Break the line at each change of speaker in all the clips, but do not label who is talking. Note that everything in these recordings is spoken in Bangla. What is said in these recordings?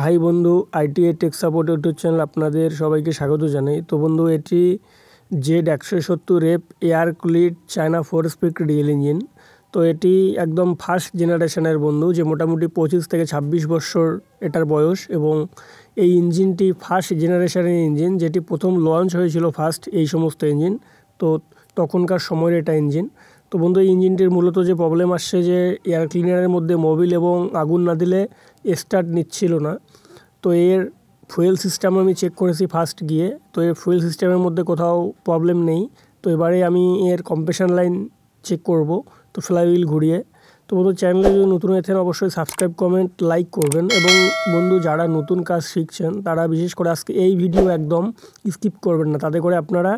হাই বন্ধু, ITI tech support YouTube channel আপনাদের সবাইকে স্বাগত জানাই। তো বন্ধু, এটি Z170 air cooled China 4 speed diesel engine. তো এটি একদম ফার্স্ট জেনারেশনের বন্ধু, যে মোটামুটি 25 থেকে 26 বছর এটার বয়স। এবং এই ইঞ্জিনটি ফার্স্ট জেনারেশনের ইঞ্জিন, যেটি প্রথম লঞ্চ হয়েছিল ফার্স্ট এই সমস্ত ইঞ্জিন। তো তখনকার সময়ের এটা ইঞ্জিন। তো বন্ধু, এই ইঞ্জিনটির মূলত যে প্রবলেম আসছে, যে এয়ার ক্লিনারের মধ্যে মোবিল এবং আগুন না দিলে স্টার্ট নিচ্ছিল না। তো এর ফুয়েল সিস্টেম আমি চেক করেছি ফার্স্ট গিয়ে। তো এর ফুয়েল সিস্টেমের মধ্যে কোথাও প্রবলেম নেই। তো এবারে আমি এর কম্প্রেশন লাইন চেক করব, তো ফ্লাইহুইল ঘুরিয়ে। তো বন্ধু, চ্যানেলে যদি নতুন হয়েছেন অবশ্যই সাবস্ক্রাইব, কমেন্ট, লাইক করবেন। এবং বন্ধু, যারা নতুন কাজ শিখছেন তারা বিশেষ করে আজকে এই ভিডিও একদম স্কিপ করবেন না, তাতে করে আপনারা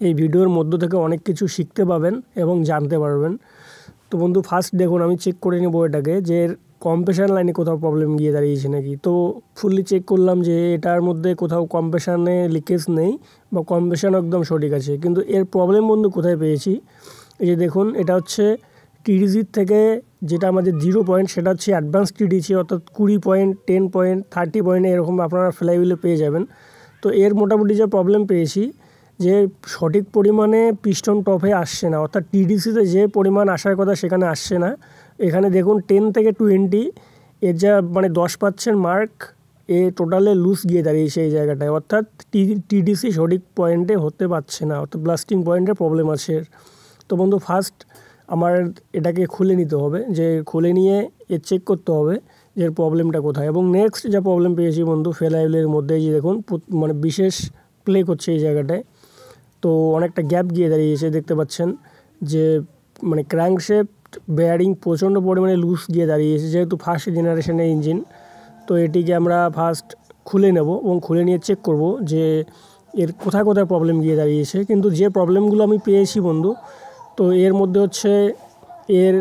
এই ভিডিওর মধ্য থেকে অনেক কিছু শিখতে পাবেন এবং জানতে পারবেন। তো বন্ধু, ফার্স্ট দেখুন, আমি চেক করে নেবো এটাকে, যে এর কম্প্রেশন লাইনে কোথাও প্রবলেম গিয়ে দাঁড়িয়েছে নাকি। তো ফুললি চেক করলাম যে এটার মধ্যে কোথাও কম্প্রেশনে লিকেজ নেই বা কম্প্রেশন একদম সঠিক আছে। কিন্তু এর প্রবলেম বন্ধু কোথায় পেয়েছি, এই যে দেখুন, এটা হচ্ছে টিডিসির থেকে যেটা আমাদের 0 পয়েন্ট, সেটা হচ্ছে অ্যাডভান্স টিডিসি, অর্থাৎ 20 পয়েন্ট, 10 পয়েন্ট, 30 পয়েন্টে এরকম আপনারা ফ্লাইহুইলে পেয়ে যাবেন। তো এর মোটামুটি যে প্রবলেম পেয়েছি, যে সঠিক পরিমাণে পিস্টন টপে আসছে না, অর্থাৎ টিডিসিতে যে পরিমাণ আসার কথা সেখানে আসছে না। এখানে দেখুন 10 থেকে 20 এর যা মানে 10% মার্ক এ টোটালে লুজ গিয়ে দাঁড়িয়েছে এই জায়গাটায়, অর্থাৎ টিডিসি সঠিক পয়েন্টে হতে পারছে না, অর্থাৎ ব্লাস্টিং পয়েন্টে প্রবলেম আছে এর। তো বন্ধু, ফার্স্ট আমার এটাকে খুলে নিতে হবে, যে খুলে নিয়ে এর চেক করতে হবে যে এর প্রবলেমটা কোথায়। এবং নেক্সট যা প্রবলেম পেয়েছি বন্ধু, ফ্লাইহুইলের মধ্যে যে দেখুন মানে বিশেষ প্লে করছে এই জায়গাটায়। তো অনেকটা গ্যাপ গিয়ে দাঁড়িয়েছে, দেখতে পাচ্ছেন যে মানে ক্র্যাঙ্কশ্যাফট বেয়ারিং প্রচণ্ড পরিমাণে লুজ গিয়ে দাঁড়িয়েছে, যেহেতু ফার্স্ট জেনারেশনের ইঞ্জিন। তো এটিকে আমরা ফার্স্ট খুলে নেব এবং খুলে নিয়ে চেক করব যে এর কোথায় কোথায় প্রবলেম গিয়ে দাঁড়িয়েছে। কিন্তু যে প্রবলেমগুলো আমি পেয়েছি বন্ধু, তো এর মধ্যে হচ্ছে এর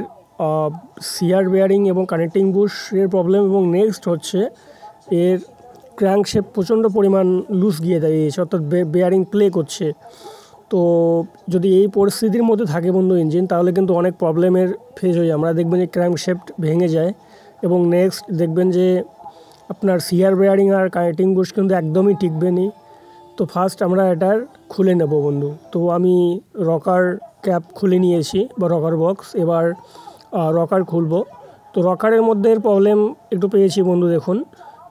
সিয়ার বেয়ারিং এবং কানেক্টিং বুশের প্রবলেম, এবং নেক্সট হচ্ছে এর ক্র্যাঙ্কশ্যাফট প্রচণ্ড পরিমাণ লুজ গিয়ে দাঁড়িয়েছে, অর্থাৎ বেয়ারিং প্লে করছে। তো যদি এই পরিস্থিতির মধ্যে থাকে বন্ধু ইঞ্জিন, তাহলে কিন্তু অনেক প্রবলেমের ফেস হয়ে যায়। আমরা দেখবেন যে ক্র্যাঙ্কশ্যাফট ভেঙে যায়, এবং নেক্সট দেখবেন যে আপনার সিয়ার বেয়ারিং আর কানেক্টিং বুশ কিন্তু একদমই টিকবে না। তো ফার্স্ট আমরা এটার খুলে নেব বন্ধু। তো আমি রকার ক্যাপ খুলে নিয়েছি বা রকার বক্স, এবার রকার খুলবো। তো রকারের মধ্যে প্রবলেম একটু পেয়েছি বন্ধু, দেখুন।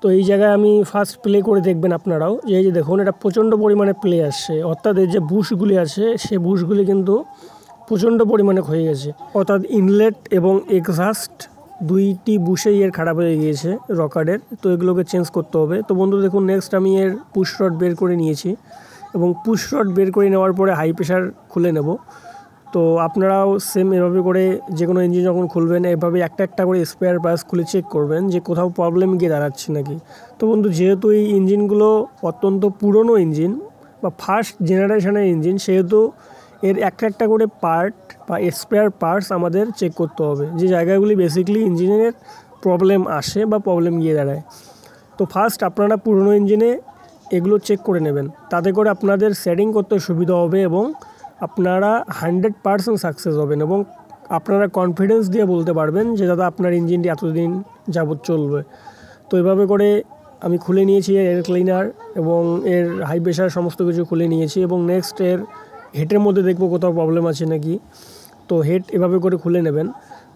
তো এই জায়গায় আমি ফার্স্ট প্লে করে দেখবেন আপনারাও, যে এই যে দেখুন, এটা প্রচণ্ড পরিমাণে প্লে আসছে, অর্থাৎ এর যে বুশগুলি আছে সে বুশগুলি কিন্তু প্রচণ্ড পরিমাণে ক্ষয়ে গেছে, অর্থাৎ ইনলেট এবং এক্সহাস্ট দুইটি বুশেই এর খারাপ হয়ে গিয়েছে রকারের। তো এগুলোকে চেঞ্জ করতে হবে। তো বন্ধু দেখুন, নেক্সট আমি এর পুশ রড বের করে নিয়েছি, এবং পুশ রড বের করে নেওয়ার পরে হাই প্রেশার খুলে নেব। তো আপনারাও সেম এভাবে করে যে কোনো ইঞ্জিন যখন খুলবেন, এভাবে একটা একটা করে স্পেয়ার পার্টস খুলে চেক করবেন যে কোথাও প্রবলেম গিয়ে দাঁড়াচ্ছে নাকি। তো বন্ধু, যেহেতু এই ইঞ্জিনগুলো অত্যন্ত পুরনো ইঞ্জিন বা ফার্স্ট জেনারেশনের ইঞ্জিন, সেহেতু এর একটা একটা করে পার্ট বা স্পেয়ার পার্টস আমাদের চেক করতে হবে, যে জায়গাগুলি বেসিক্যালি ইঞ্জিনের প্রবলেম আসে বা প্রবলেম গিয়ে দাঁড়ায়। তো ফার্স্ট আপনারা পুরনো ইঞ্জিনে এগুলো চেক করে নেবেন, তাতে করে আপনাদের সেটিং করতে সুবিধা হবে, এবং আপনারা 100% সাকসেস হবেন, এবং আপনারা কনফিডেন্স দিয়ে বলতে পারবেন যে দাদা আপনার ইঞ্জিনটি এতদিন যাবত চলবে। তো এভাবে করে আমি খুলে নিয়েছি এর ক্লিনার এবং এর হাই প্রেশার সমস্ত কিছু খুলে নিয়েছি, এবং নেক্সট এর হেডের মধ্যে দেখবো কোথাও প্রবলেম আছে নাকি। তো হেড এভাবে করে খুলে নেবেন।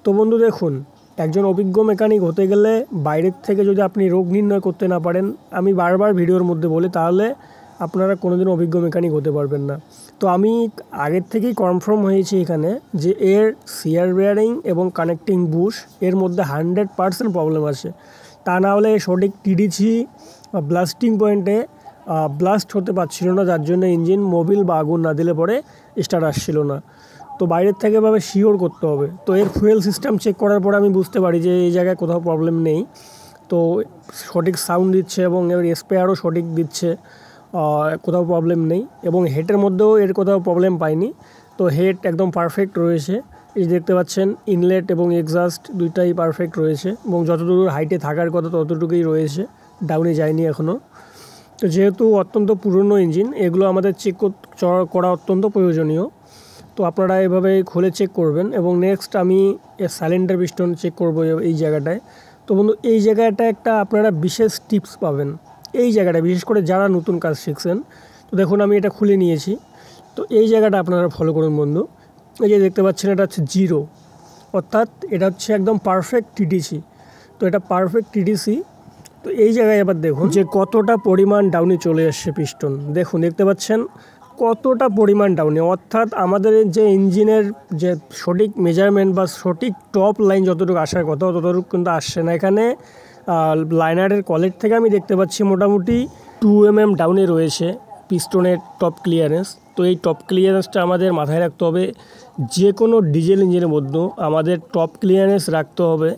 তো বন্ধু দেখুন, একজন অভিজ্ঞ মেকানিক হতে গেলে বাইরের থেকে যদি আপনি রোগ নির্ণয় করতে না পারেন, আমি বারবার ভিডিওর মধ্যে বলি, তাহলে আপনারা কোনোদিনও অভিজ্ঞ মেকানিক হতে পারবেন না। তো আমি আগের থেকেই কনফার্ম হয়েছি এখানে যে এর সিয়ার বেয়ারিং এবং কানেক্টিং বুশ এর মধ্যে 100% প্রবলেম আছে। তা না হলে সঠিক টিডিসি বা ব্লাস্টিং পয়েন্টে ব্লাস্ট হতে পারছিল না, যার জন্য ইঞ্জিন মোবিল বা আগুন না দিলে পরে স্টার্ট আসছিল না। তো বাইরের থেকে এভাবে শিওর করতে হবে। তো এর ফুয়েল সিস্টেম চেক করার পরে আমি বুঝতে পারি যে এই জায়গায় কোথাও প্রবলেম নেই। তো সঠিক সাউন্ড দিচ্ছে এবং এর স্পেয়ারও সঠিক দিচ্ছে, কোথাও প্রবলেম নেই। এবং হেডের মধ্যেও এর কোথাও প্রবলেম পাইনি। তো হেড একদম পারফেক্ট রয়েছে, এই দেখতে পাচ্ছেন ইনলেট এবং এক্সহাস্ট দুইটাই পারফেক্ট রয়েছে, এবং যতদূর হাইটে থাকার কথা ততটুকুই রয়েছে, ডাউনে যায়নি এখনও। তো যেহেতু অত্যন্ত পুরনো ইঞ্জিন, এগুলো আমাদের চেক করা অত্যন্ত প্রয়োজনীয়। তো আপনারা এভাবে খুলে চেক করবেন। এবং নেক্সট আমি এর সাইলেন্ডার পিস্টন চেক করব এই জায়গাটায়। তো বন্ধু এই জায়গাটা একটা আপনারা বিশেষ টিপস পাবেন এই জায়গাটা, বিশেষ করে যারা নতুন কাজ শিখছেন। তো দেখুন আমি এটা খুলে নিয়েছি। তো এই জায়গাটা আপনারা ফলো করুন বন্ধু। এই যে দেখতে পাচ্ছেন এটা হচ্ছে 0, অর্থাৎ এটা হচ্ছে একদম পারফেক্ট টিটিসি। তো এটা পারফেক্ট টিটিসি। তো এই জায়গায় এবার দেখুন যে কতটা পরিমাণ ডাউনে চলে আসছে পিস্টন। দেখুন দেখতে পাচ্ছেন কতটা পরিমাণ ডাউনে, অর্থাৎ আমাদের যে ইঞ্জিনের যে সঠিক মেজারমেন্ট বা সঠিক টপ লাইন যতটুকু আসার কথা ততটুকু কিন্তু আসছে না। এখানে লাইনারের কলের থেকে আমি দেখতে পাচ্ছি মোটামুটি 2 mm ডাউনে রয়েছে পিস্টনের টপ ক্লিয়ারেন্স। তো এই টপ ক্লিয়ারেন্সটা আমাদের মাথায় রাখতে হবে। যে কোনো ডিজেল ইঞ্জিনের মধ্যে আমাদের টপ ক্লিয়ারেন্স রাখতে হবে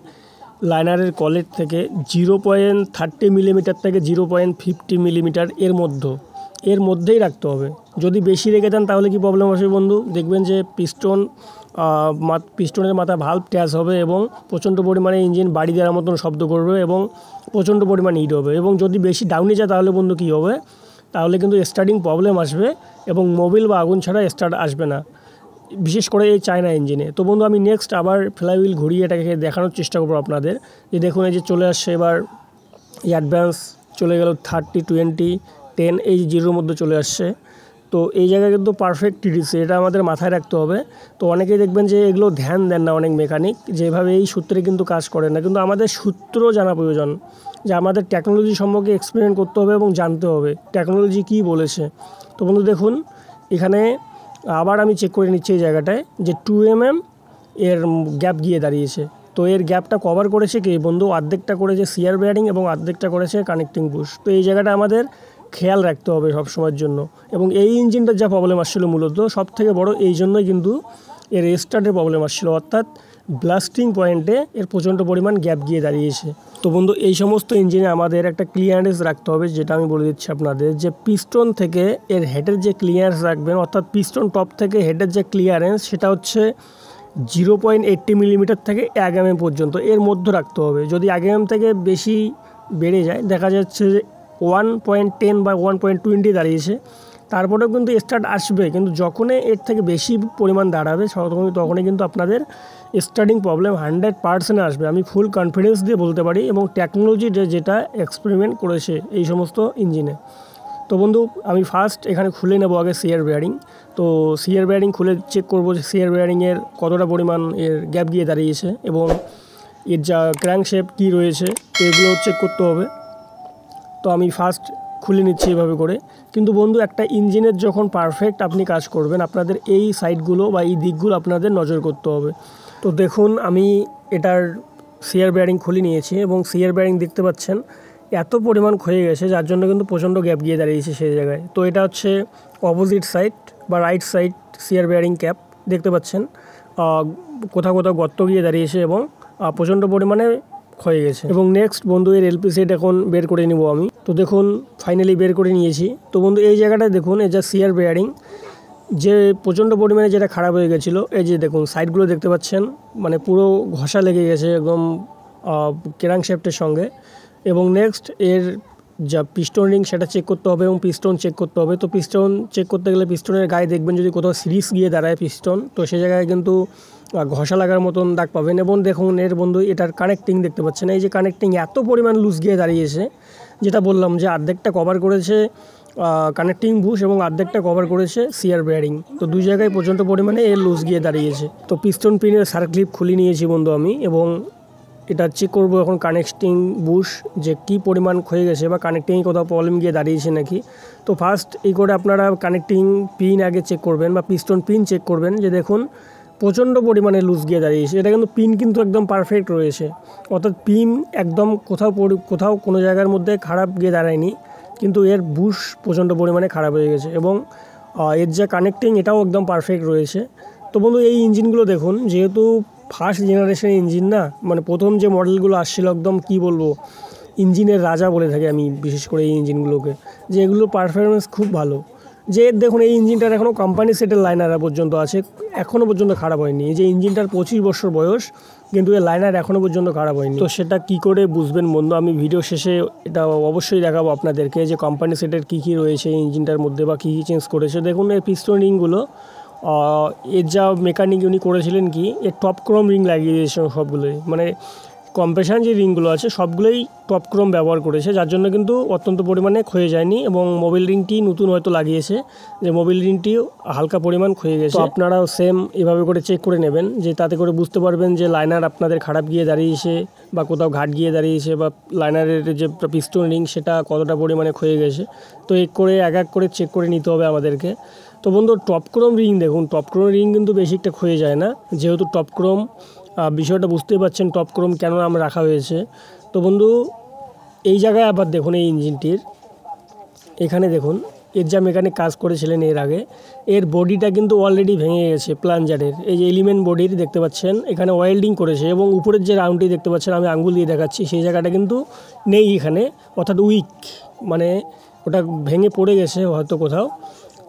লাইনারের কলের থেকে 0.30 মিলিমিটার থেকে 0.50 মিলিমিটার এর মধ্যেই রাখতে হবে। যদি বেশি রেখে দেন তাহলে কি প্রবলেম আসবে বন্ধু, দেখবেন যে পিস্টনের মাথা ভাল্ব ট্যাচ হবে এবং প্রচণ্ড পরিমাণে ইঞ্জিন বাড়ি দেওয়ার মতন শব্দ করবে এবং প্রচণ্ড পরিমাণে হিট হবে। এবং যদি বেশি ডাউনে যায় তাহলে বন্ধু কী হবে, তাহলে কিন্তু স্টার্টিং প্রবলেম আসবে এবং মোবিল বা আগুন ছাড়া স্টার্ট আসবে না, বিশেষ করে এই চায়না ইঞ্জিনে। তো বন্ধু আমি নেক্সট আবার ফ্লাইহুইল ঘুরিয়ে এটাকে দেখানোর চেষ্টা করবো আপনাদের। যে দেখুন এই যে চলে আসছে এবার অ্যাডভান্স চলে গেল 30, 20, 10 এই 0-র মধ্যে চলে আসছে। তো এই জায়গায় কিন্তু পারফেক্ট টিটিসি, এটা আমাদের মাথায় রাখতে হবে। তো অনেকেই দেখবেন যে এগুলো ধ্যান দেন না, অনেক মেকানিক যেভাবে এই সূত্রে কিন্তু কাজ করে না। কিন্তু আমাদের সূত্র জানা প্রয়োজন, যে আমাদের টেকনোলজি সম্পর্কে এক্সপেরিমেন্ট করতে হবে এবং জানতে হবে টেকনোলজি কী বলেছে। তো বন্ধু দেখুন এখানে আবার আমি চেক করে নিচ্ছি এই জায়গাটায় যে 2 mm এর গ্যাপ গিয়ে দাঁড়িয়েছে। তো এর গ্যাপটা কভার করেছে কি বন্ধু, অর্ধেকটা করেছে সিয়ার বেয়ারিং এবং অর্ধেকটা করেছে কানেক্টিং বুশ। তো এই জায়গাটা আমাদের খেয়াল রাখতে হবে সব সময়ের জন্য। এবং এই ইঞ্জিনটার যা প্রবলেম আসছিলো মূলত সব থেকে বড় এই জন্যই কিন্তু এর স্টার্টের প্রবলেম আসছিলো, অর্থাৎ ব্লাস্টিং পয়েন্টে এর প্রচণ্ড পরিমাণ গ্যাপ গিয়ে দাঁড়িয়েছে। তো বন্ধু এই সমস্ত ইঞ্জিনে আমাদের একটা ক্লিয়ারেন্স রাখতে হবে, যেটা আমি বলে দিচ্ছি আপনাদের, যে পিস্টন থেকে এর হেডের যে ক্লিয়ারেন্স রাখবেন, অর্থাৎ পিস্টন টপ থেকে হেডের যে ক্লিয়ারেন্স সেটা হচ্ছে 0.80 মিলিমিটার থেকে 1 mm পর্যন্ত এর মধ্যে রাখতে হবে। যদি 1 mm থেকে বেশি বেড়ে যায়, দেখা যাচ্ছে যে 1.10 বা 1.20 দাঁড়িয়েছে, তারপরেও কিন্তু স্টার্ট আসবে। কিন্তু যখনই এর থেকে বেশি পরিমাণ দাঁড়াবে তখনই কিন্তু আপনাদের স্টার্টিং প্রবলেম 100% আসবে। আমি ফুল কনফিডেন্স দিয়ে বলতে পারি, এবং টেকনোলজি যেটা এক্সপেরিমেন্ট করেছে এই সমস্ত ইঞ্জিনে। তো বন্ধু আমি ফার্স্ট এখানে খুলে নেব আগে সিয়ার বেয়ারিং। তো সিয়ার বেয়ারিং খুলে চেক করবো যে সিয়ার বেয়ারিংয়ের কতটা পরিমাণ এর গ্যাপ গিয়ে দাঁড়িয়েছে এবং এর যা ক্র্যাঙ্কশেপ কী রয়েছে এগুলো চেক করতে হবে। তো আমি ফার্স্ট খুলে নিচ্ছি এভাবে করে। কিন্তু বন্ধু একটা ইঞ্জিনের যখন পারফেক্ট আপনি কাজ করবেন, আপনাদের এই সাইডগুলো বা এই দিকগুলো আপনাদের নজর করতে হবে। তো দেখুন আমি এটার সিয়ার বেয়ারিং খুলে নিয়েছি এবং সিয়ার বেয়ারিং দেখতে পাচ্ছেন এত পরিমাণ ক্ষয়ে গেছে, যার জন্য কিন্তু প্রচণ্ড গ্যাপ গিয়ে দাঁড়িয়েছে সেই জায়গায়। তো এটা হচ্ছে অপোজিট সাইড বা রাইট সাইড সিয়ার বেয়ারিং ক্যাপ দেখতে পাচ্ছেন কোথাও কোথাও গর্ত গিয়ে দাঁড়িয়েছে এবং প্রচণ্ড পরিমাণে ক্ষয়ে গেছে। এবং নেক্সট বন্ধু এর এলপি সেট এখন বের করে নিব আমি। তো দেখুন ফাইনালি বের করে নিয়েছি। তো বন্ধু এই জায়গাটায় দেখুন এই যা সিয়ার বেয়ারিং যে প্রচণ্ড পরিমাণে যেটা খারাপ হয়ে গেছিলো, এই যে দেখুন সাইডগুলো দেখতে পাচ্ছেন মানে পুরো ঘষা লেগে গেছে একদম ক্র্যাঙ্কশ্যাফটের সঙ্গে। এবং নেক্সট এর যা পিস্টন রিং সেটা চেক করতে হবে এবং পিস্টন চেক করতে হবে। তো পিস্টন চেক করতে গেলে পিস্টনের গায়ে দেখবেন যদি কোথাও সিরিজ গিয়ে দাঁড়ায় পিস্টন, তো সে জায়গায় কিন্তু ঘষা লাগার মতন দাগ পাবেন। এবং দেখুন এর বন্ধু এটার কানেক্টিং দেখতে পাচ্ছেন, এই যে কানেক্টিং এত পরিমাণ লুজ গিয়ে দাঁড়িয়েছে, যেটা বললাম যে অর্ধেকটা কভার করেছে কানেক্টিং বুশ এবং অর্ধেকটা কভার করেছে সিয়ার বেয়ারিং। তো দুই জায়গায় প্রচণ্ড পরিমাণে এর লুজ গিয়ে দাঁড়িয়েছে। তো পিস্টন পিনের সার্ক্লিপ খুলে নিয়েছি বন্ধু আমি, এবং এটা চেক করবো এখন কানেক্টিং বুশ যে কী পরিমাণ ক্ষয়ে গেছে বা কানেক্টিংয়ে কোথাও প্রবলেম গিয়ে দাঁড়িয়েছে নাকি। তো ফার্স্ট এই করে আপনারা কানেক্টিং পিন আগে চেক করবেন বা পিস্টন পিন চেক করবেন, যে দেখুন প্রচণ্ড পরিমাণে লুজ গিয়ে দাঁড়িয়েছে। এটা কিন্তু পিন কিন্তু একদম পারফেক্ট রয়েছে, অর্থাৎ পিন একদম কোথাও কোনো জায়গার মধ্যে খারাপ গিয়ে দাঁড়ায়নি, কিন্তু এর বুশ প্রচণ্ড পরিমাণে খারাপ হয়ে গেছে। এবং এর যে কানেক্টিং এটাও একদম পারফেক্ট রয়েছে। তো বন্ধু এই ইঞ্জিনগুলো দেখুন, যেহেতু ফার্স্ট জেনারেশনের ইঞ্জিন না, মানে প্রথম যে মডেলগুলো আসছিল একদম কি বলবো ইঞ্জিনের রাজা বলে থাকি আমি বিশেষ করে এই ইঞ্জিনগুলোকে, যে এগুলোর পারফরমেন্স খুব ভালো। যে দেখুন এই ইঞ্জিনটার এখনও কোম্পানি সেটের লাইনার পর্যন্ত আছে, এখনও পর্যন্ত খারাপ হয়নি। এই যে ইঞ্জিনটার 25 বছর বয়স, কিন্তু এর লাইনার এখনও পর্যন্ত খারাপ হয়নি। তো সেটা কি করে বুঝবেন বন্ধু, আমি ভিডিও শেষে এটা অবশ্যই দেখাবো আপনাদেরকে, যে কোম্পানি সেটের কী কী রয়েছে এই ইঞ্জিনটার মধ্যে বা কী কী চেঞ্জ করেছে। দেখুন এর পিস্টন রিংগুলো এর যা মেকানিক উনি করেছিলেন কি এর টপ ক্রোম রিং লাগিয়ে দিয়েছেন সবগুলোই, মানে কম্প্রেশন যে রিংগুলো আছে সবগুলোই টপ ক্রোম ব্যবহার করেছে, যার জন্য কিন্তু অত্যন্ত পরিমাণে ক্ষয়ে যায়নি। এবং মোবিল রিংটি নতুন হয়তো লাগিয়েছে, যে মোবিল রিংটিও হালকা পরিমাণ ক্ষয়ে গেছে। তো আপনারাও সেম এভাবে করে চেক করে নেবেন, যে তাতে করে বুঝতে পারবেন যে লাইনার আপনাদের খারাপ গিয়ে দাঁড়িয়েছে বা কোথাও ঘাট গিয়ে দাঁড়িয়েছে, বা লাইনারের যে পিস্টন রিং সেটা কতটা পরিমাণে ক্ষয়ে গেছে। তো এক এক করে চেক করে নিতে হবে আমাদেরকে। তো বন্ধু টপ ক্রোম রিং দেখুন, টপ ক্রোম রিং কিন্তু বেশি একটা ক্ষয়ে যায় না, যেহেতু টপ ক্রোম বিষয়টা বুঝতেই পারছেন টপ ক্রোম কেন নাম রাখা হয়েছে। তো বন্ধু এই জায়গায় আবার দেখুন, এই ইঞ্জিনটির এখানে দেখুন, এর যা মেকানিক কাজ করেছিলেন এর আগে, এর বডিটা কিন্তু অলরেডি ভেঙে গেছে প্লাঞ্জারের। এই যে এলিমেন্ট বডির দেখতে পাচ্ছেন, এখানে ওয়েল্ডিং করেছে, এবং উপরের যে রাউন্ডটি দেখতে পাচ্ছেন আমি আঙ্গুল দিয়ে দেখাচ্ছি, সেই জায়গাটা কিন্তু নেই এখানে, অর্থাৎ উইক, মানে ওটা ভেঙে পড়ে গেছে হয়তো কোথাও,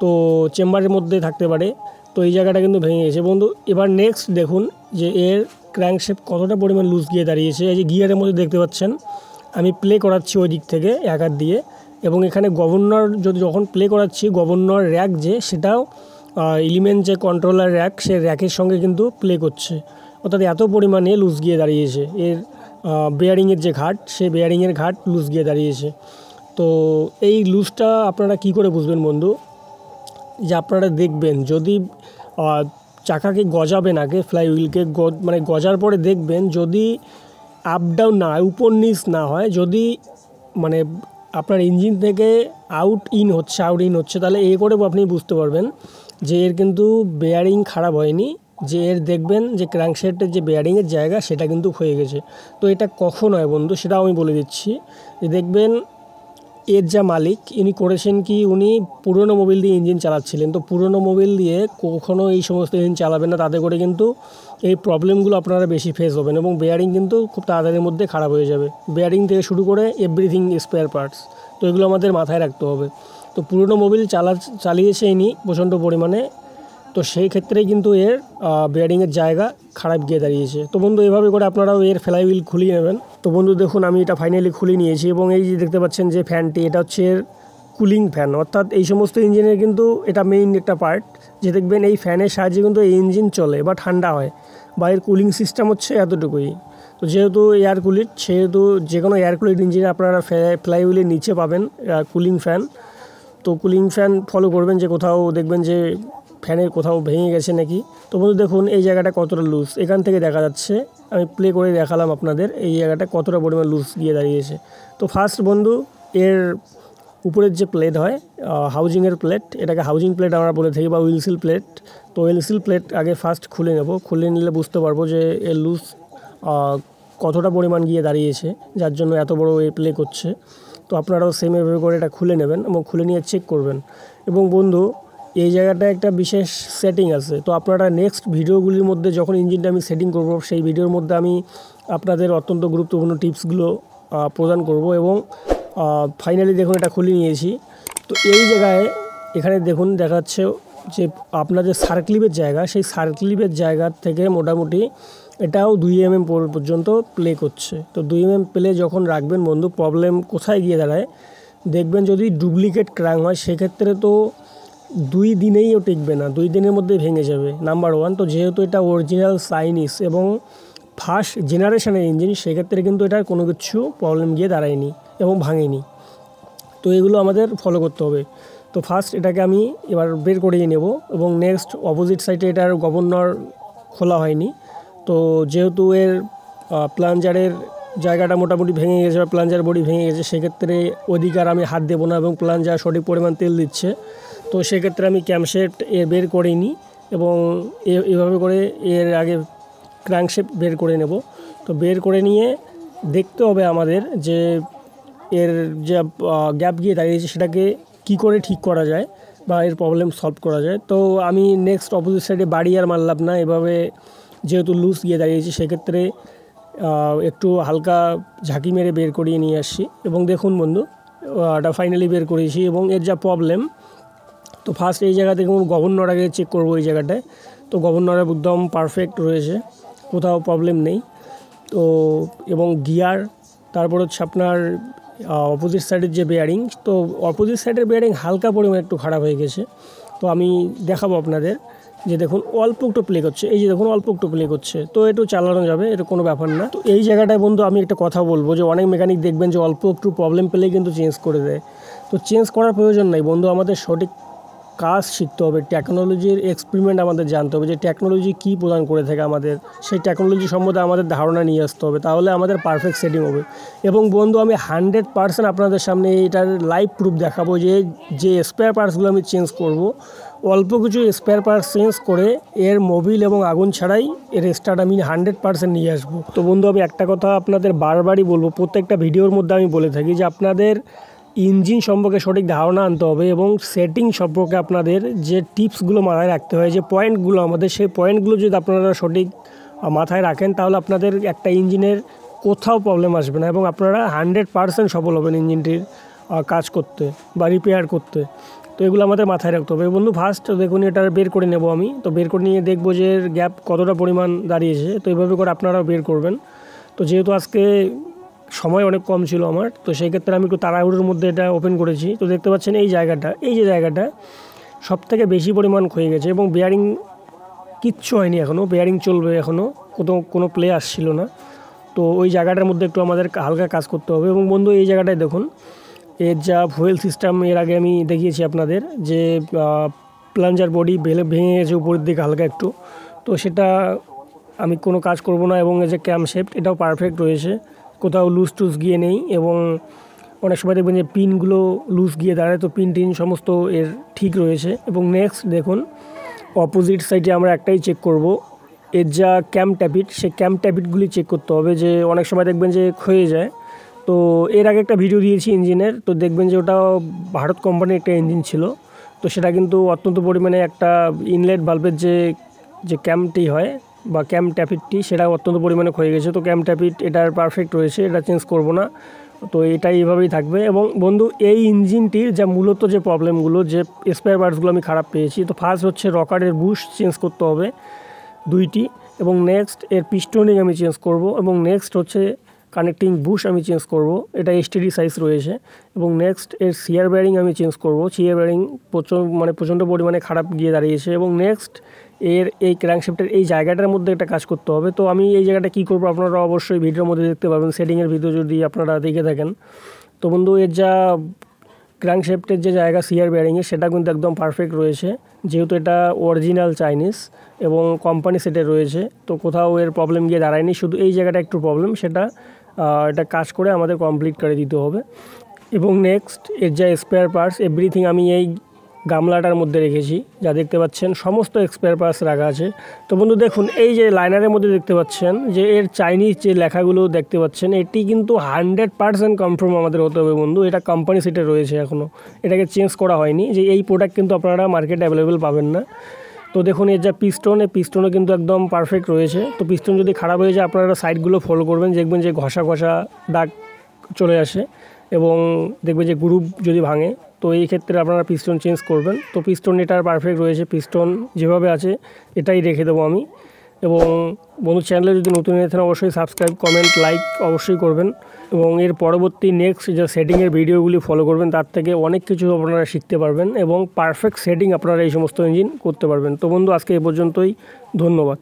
তো চেম্বারের মধ্যে থাকতে পারে। তো এই জায়গাটা কিন্তু ভেঙে গেছে বন্ধু। এবার নেক্সট দেখুন যে এর ক্র্যাঙ্কশ্যাফট কতটা পরিমাণ লুজ গিয়ে দাঁড়িয়েছে। এই যে গিয়ারের মধ্যে দেখতে পাচ্ছেন আমি প্লে করাচ্ছি ওই দিক থেকে এক হাত দিয়ে, এবং এখানে গভর্নর যখন প্লে করাচ্ছি, গভর্নর র্যাক যে সেটাও এলিমেন্ট যে কন্ট্রোলার র্যাক, সে র্যাকের সঙ্গে কিন্তু প্লে করছে, অর্থাৎ এত পরিমাণে লুজ গিয়ে দাঁড়িয়েছে। এর বেয়ারিংয়ের যে ঘাট, সে বেয়ারিংয়ের ঘাট লুজ গিয়ে দাঁড়িয়েছে। তো এই লুজটা আপনারা কি করে বুঝবেন বন্ধু, যে আপনারা দেখবেন যদি চাকাকে গজাবেন আগে, ফ্লাই হুইলকে মানে গজার পরে দেখবেন যদি আপ ডাউন না হয়, উপর নিচ না হয়, যদি মানে আপনার ইঞ্জিন থেকে আউট ইন হচ্ছে, তাহলে এই করে আপনি বুঝতে পারবেন যে এর কিন্তু বেয়ারিং খারাপ হয়নি, যে এর দেখবেন যে ক্র্যাঙ্কশ্যাফটের যে বেয়ারিংয়ের জায়গা সেটা কিন্তু ক্ষয়ে গেছে। তো এটা কখন হয় বন্ধু, সেটাও আমি বলে দিচ্ছি। যে দেখবেন এর যা মালিক, ইনি করেছেন কি, উনি পুরনো মোবিল দিয়ে ইঞ্জিন চালাচ্ছিলেন। তো পুরনো মোবিল দিয়ে কখনও এই সমস্ত ইঞ্জিন চালাবেন না, তাতে করে কিন্তু এই প্রবলেমগুলো আপনারা বেশি ফেস হবেন, এবং বেয়ারিং কিন্তু খুব তাড়াতাড়ির মধ্যে খারাপ হয়ে যাবে। বেয়ারিং থেকে শুরু করে এভরিথিং স্পেয়ার পার্টস, তো এগুলো আমাদের মাথায় রাখতে হবে। তো পুরনো মোবিল চালিয়েছে ইনি প্রচণ্ড পরিমাণে, তো সেই ক্ষেত্রেই কিন্তু এর বেয়ারিংয়ের জায়গা খারাপ গিয়ে দাঁড়িয়েছে। তো বন্ধু এভাবে করে আপনারাও এর ফ্লাই হুইল খুলিয়ে নেবেন। তো বন্ধু দেখুন আমি এটা ফাইনালি খুলে নিয়েছি, এবং এই যে দেখতে পাচ্ছেন যে ফ্যানটি, এটা হচ্ছে এর কুলিং ফ্যান, অর্থাৎ এই সমস্ত ইঞ্জিনের কিন্তু এটা মেইন একটা পার্ট, যে দেখবেন এই ফ্যানের সাহায্যে কিন্তু এই ইঞ্জিন চলে বা ঠান্ডা হয়, বা এর কুলিং সিস্টেম হচ্ছে এতটুকুই। তো যেহেতু এয়ার কুলিড, সেহেতু যে কোনো এয়ার কুলিড ইঞ্জিনে আপনারা ফ্লাই হুইলের নিচে পাবেন কুলিং ফ্যান। তো কুলিং ফ্যান ফলো করবেন, যে কোথাও দেখবেন যে ফ্যানের কোথাও ভেঙে গেছে নাকি। তো বন্ধু দেখুন এই জায়গাটা কতটা লুজ, এখান থেকে দেখা যাচ্ছে, আমি প্লে করে দেখালাম আপনাদের, এই জায়গাটা কতটা পরিমাণ লুজ গিয়ে দাঁড়িয়েছে। তো ফার্স্ট বন্ধু এর উপরের যে প্লেট হয় হাউজিংয়ের প্লেট, এটাকে হাউজিং প্লেট আমরা বলে থাকি, বা উইলসিল প্লেট। তো উইলসিল প্লেট আগে ফার্স্ট খুলে নেব, খুলে নিলে বুঝতে পারবো যে এর লুজ কতটা পরিমাণ গিয়ে দাঁড়িয়েছে, যার জন্য এত বড় এ প্লে করছে। তো আপনারাও সেম এভাবে করে এটা খুলে নেবেন, এবং খুলে নিয়ে চেক করবেন। এবং বন্ধু এই জায়গাটা একটা বিশেষ সেটিং আছে, তো আপনারা নেক্সট ভিডিওগুলির মধ্যে যখন ইঞ্জিনটা আমি সেটিং করব, সেই ভিডিওর মধ্যে আমি আপনাদের অত্যন্ত গুরুত্বপূর্ণ টিপসগুলো প্রদান করব। এবং ফাইনালি দেখুন এটা খুলে নিয়েছি। তো এই জায়গায় এখানে দেখুন দেখা যাচ্ছে যে আপনার যে সার্কলিপের জায়গা, সেই সার্কলিপের জায়গা থেকে মোটামুটি এটাও 2 mm পর্যন্ত প্লে করছে। তো 2 mm প্লে যখন রাখবেন বন্ধু, প্রবলেম কোথায় গিয়ে দাঁড়ায় দেখবেন, যদি ডুপ্লিকেট ক্র্যাঙ্ক হয় সেক্ষেত্রে তো 2 দিনেইও টিকবে না, 2 দিনের মধ্যে ভেঙে যাবে, নাম্বার 1। তো যেহেতু এটা অরিজিনাল চাইনিজ এবং ফার্স্ট জেনারেশনের ইঞ্জিন, সেক্ষেত্রে কিন্তু এটার কোনো কিছু প্রবলেম গিয়ে দাঁড়ায়নি এবং ভাঙেনি। তো এগুলো আমাদের ফলো করতে হবে। তো ফার্স্ট এটাকে আমি এবার বের করিয়ে নেব, এবং নেক্সট অপোজিট সাইডে এটার গভর্নর খোলা হয়নি। তো যেহেতু এর প্লাঞ্জারের জায়গাটা মোটামুটি ভেঙে গেছে, বা প্লাঞ্জার বডি ভেঙে গেছে, সেক্ষেত্রে ওদিকে আর আমি হাত দেবো না, এবং প্লাঞ্জার সঠিক পরিমাণ তেল দিচ্ছে। তো সেক্ষেত্রে আমি ক্যামশেফট বের করে নিই, এবং এভাবে করে এর আগে ক্র্যাঙ্কশ্যাফট বের করে নেব। তো বের করে নিয়ে দেখতে হবে আমাদের যে এর যে গ্যাপ গিয়ে দাঁড়িয়েছে সেটাকে কি করে ঠিক করা যায়, বা এর প্রবলেম সলভ করা যায়। তো আমি নেক্সট অপোজিট সাইডে বাড়ি আর মারলাম না, এভাবে যেহেতু লুজ গিয়ে দাঁড়িয়েছে সেক্ষেত্রে একটু হালকা ঝাঁকি মেরে বের করিয়ে নিয়ে আসছি। এবং দেখুন বন্ধু এটা ফাইনালি বের করেছি, এবং এর যা প্রবলেম, তো ফার্স্ট এই জায়গা থেকে গভর্নর আগে চেক করবো এই জায়গাটায়। তো গভর্নর একদম পারফেক্ট রয়েছে, কোথাও প্রবলেম নেই। তো এবং গিয়ার, তারপর হচ্ছে আপনার অপোজিট সাইডের যে বেয়ারিং, তো অপোজিট সাইডের বেয়ারিং হালকা পরিমাণে একটু খারাপ হয়ে গেছে। তো আমি দেখাবো আপনাদের যে দেখুন অল্প একটু প্লে করছে, এই যে দেখুন অল্প একটু প্লে করছে, তো একটু চালানো যাবে, এটা কোনো ব্যাপার না। তো এই জায়গাটায় বন্ধু আমি একটা কথা বলবো যে অনেক মেকানিক দেখবেন যে অল্প একটু প্রবলেম পেলেই কিন্তু চেঞ্জ করে দেয়। তো চেঞ্জ করার প্রয়োজন নেই বন্ধু, আমাদের সঠিক কাজ শিখতে হবে, টেকনোলজির এক্সপেরিমেন্ট আমাদের জানতে হবে যে টেকনোলজি কী প্রদান করে থাকে আমাদের, সেই টেকনোলজি সম্বন্ধে আমাদের ধারণা নিয়ে আসতে হবে, তাহলে আমাদের পারফেক্ট সেটিং হবে। এবং বন্ধু আমি 100% আপনাদের সামনে এটার লাইভ প্রুফ দেখাবো যে স্পেয়ার পার্টসগুলো আমি চেঞ্জ করব, অল্প কিছু স্পেয়ার পার্টস চেঞ্জ করে এর মোবিল এবং আগুন ছাড়াই এর স্টার্ট আমি 100% নিয়ে আসবো। তো বন্ধু আমি একটা কথা আপনাদের বারবারই বলবো, প্রত্যেকটা ভিডিওর মধ্যে আমি বলে থাকি যে আপনাদের ইঞ্জিন সম্পর্কে সঠিক ধারণা আনতে হবে এবং সেটিং সম্পর্কে আপনাদের যে টিপসগুলো মাথায় রাখতে হয়, যে পয়েন্টগুলো আমাদের, সেই পয়েন্টগুলো যদি আপনারা সঠিক মাথায় রাখেন তাহলে আপনাদের একটা ইঞ্জিনের কোথাও প্রবলেম আসবে না এবং আপনারা 100% সফল হবেন ইঞ্জিনটির কাজ করতে বা রিপেয়ার করতে। তো এগুলো আমাদের মাথায় রাখতে হবে বন্ধু। ফার্স্ট দেখুন এটা বের করে নেব আমি, তো বের করে নিয়ে দেখবো যে এর গ্যাপ কতটা পরিমাণ দাঁড়িয়েছে, তো এইভাবে করে আপনারাও বের করবেন। তো যেহেতু আজকে সময় অনেক কম ছিল আমার, তো সেই ক্ষেত্রে আমি একটু তাড়াহুড়োর মধ্যে এটা ওপেন করেছি। তো দেখতে পাচ্ছেন এই জায়গাটা সবথেকে বেশি পরিমাণ ক্ষয়ে গেছে এবং বেয়ারিং কিচ্ছু হয়নি এখনও, বেয়ারিং চলবে এখনও, কোনো প্লে আসছিল না। তো ওই জায়গাটার মধ্যে একটু আমাদের হালকা কাজ করতে হবে। এবং বন্ধু এই জায়গাটায় দেখুন এর যা ফুয়েল সিস্টেম এর আগে আমি দেখিয়েছি আপনাদের, যে প্লাঞ্জার বডি ভেঙে গেছে উপরের দিকে হালকা একটু, তো সেটা আমি কোনো কাজ করব না। এবং এই যে ক্যাম শেফট এটাও পারফেক্ট রয়েছে, কোথাও লুজ টুজ গিয়ে নেই। এবং অনেক সময় দেখবেন যে পিনগুলো লুজ গিয়ে দাঁড়ায়, তো পিন টিন সমস্ত এর ঠিক রয়েছে। এবং নেক্সট দেখুন অপোজিট সাইডে আমরা একটাই চেক করব, এর যা ক্যাম ট্যাপিট, সেই ক্যাম ট্যাপিটগুলি চেক করতে হবে, যে অনেক সময় দেখবেন যে ক্ষয়ে যায়। তো এর আগে একটা ভিডিও দিয়েছি ইঞ্জিনের, তো দেখবেন যে ওটা ভারত কোম্পানির একটা ইঞ্জিন ছিল, তো সেটা কিন্তু অত্যন্ত পরিমাণে একটা ইনলেট ভালভের যে ক্যামটি হয় বা ক্যাম ট্যাপিটটি, সেটা অত্যন্ত পরিমাণে ক্ষয়ে গেছে। তো ক্যাম ট্যাপিট এটার পারফেক্ট রয়েছে, এটা চেঞ্জ করব না, তো এটা এইভাবেই থাকবে। এবং বন্ধু এই ইঞ্জিনটির যা মূলত যে প্রবলেমগুলো, যে স্পেয়ার পার্টসগুলো আমি খারাপ পেয়েছি, তো ফার্স্ট হচ্ছে রকারের বুশ চেঞ্জ করতে হবে 2টি, এবং নেক্সট এর পিস্টনিং আমি চেঞ্জ করব, এবং নেক্সট হচ্ছে কানেক্টিং বুশ আমি চেঞ্জ করব, এটা এসটিডি সাইজ রয়েছে। এবং নেক্সট এর সিয়ার বেয়ারিং আমি চেঞ্জ করব, সিয়ার বেয়ারিং প্রচণ্ড পরিমাণে খারাপ গিয়ে দাঁড়িয়েছে। এবং নেক্সট এর এই ক্র্যাঙ্কশ্যাফটের এই জায়গাটার মধ্যে একটা কাজ করতে হবে। তো আমি এই জায়গাটা কী করবো আপনারা অবশ্যই ভিডিওর মধ্যে দেখতে পাবেন, সেটিংয়ের ভিডিও যদি আপনারা দেখে থাকেন। তো বন্ধু এর যা ক্র্যাঙ্কশ্যাফটের যে জায়গা সিয়ার বেয়ারিংয়ে, সেটা কিন্তু একদম পারফেক্ট রয়েছে, যেহেতু এটা অরিজিনাল চাইনিজ এবং কোম্পানি সেটে রয়েছে, তো কোথাও এর প্রবলেম গিয়ে দাঁড়ায়নি। শুধু এই জায়গাটা একটু প্রবলেম, এটা কাজ করে আমাদের কমপ্লিট করে দিতে হবে। এবং নেক্সট এর যা স্পেয়ার পার্টস এভরিথিং আমি এই গামলাটার মধ্যে রেখেছি, যা দেখতে পাচ্ছেন সমস্ত স্পেয়ার পার্টস রাখা আছে। তো বন্ধু দেখুন এই যে লাইনারের মধ্যে দেখতে পাচ্ছেন যে এর চাইনিজ যে লেখাগুলো দেখতে পাচ্ছেন, এটি কিন্তু 100% কনফার্ম আমাদের হতে হবে বন্ধু, এটা কোম্পানি সেটে রয়েছে এখনও, এটাকে চেঞ্জ করা হয়নি। যে এই প্রোডাক্ট কিন্তু আপনারা মার্কেটে অ্যাভেলেবেল পাবেন না। তো দেখুন এর যা পিস্টন, এই পিস্টনও কিন্তু একদম পারফেক্ট রয়েছে। তো পিস্টন যদি খারাপ হয়ে যায় আপনারা সাইডগুলো ফলো করবেন, দেখবেন যে ঘষা দাগ চলে আসে এবং দেখবেন যে গ্রুপ যদি ভাঙে, তো এই ক্ষেত্রে আপনারা পিস্টন চেঞ্জ করবেন। তো পিস্টন এটার পারফেক্ট রয়েছে, পিস্টন যেভাবে আছে এটাই রেখে দেবো আমি। এবং বন্ধু চ্যানেলে যদি নতুন হয়ে থাকেন অবশ্যই সাবস্ক্রাইব, কমেন্ট, লাইক অবশ্যই করবেন। এবং এর পরবর্তী নেক্সট যে সেটিংয়ের ভিডিওগুলি ফলো করবেন, তার থেকে অনেক কিছু আপনারা শিখতে পারবেন এবং পারফেক্ট সেটিং আপনারা এই সমস্ত ইঞ্জিন করতে পারবেন। তো বন্ধু আজকে এ পর্যন্তই, ধন্যবাদ।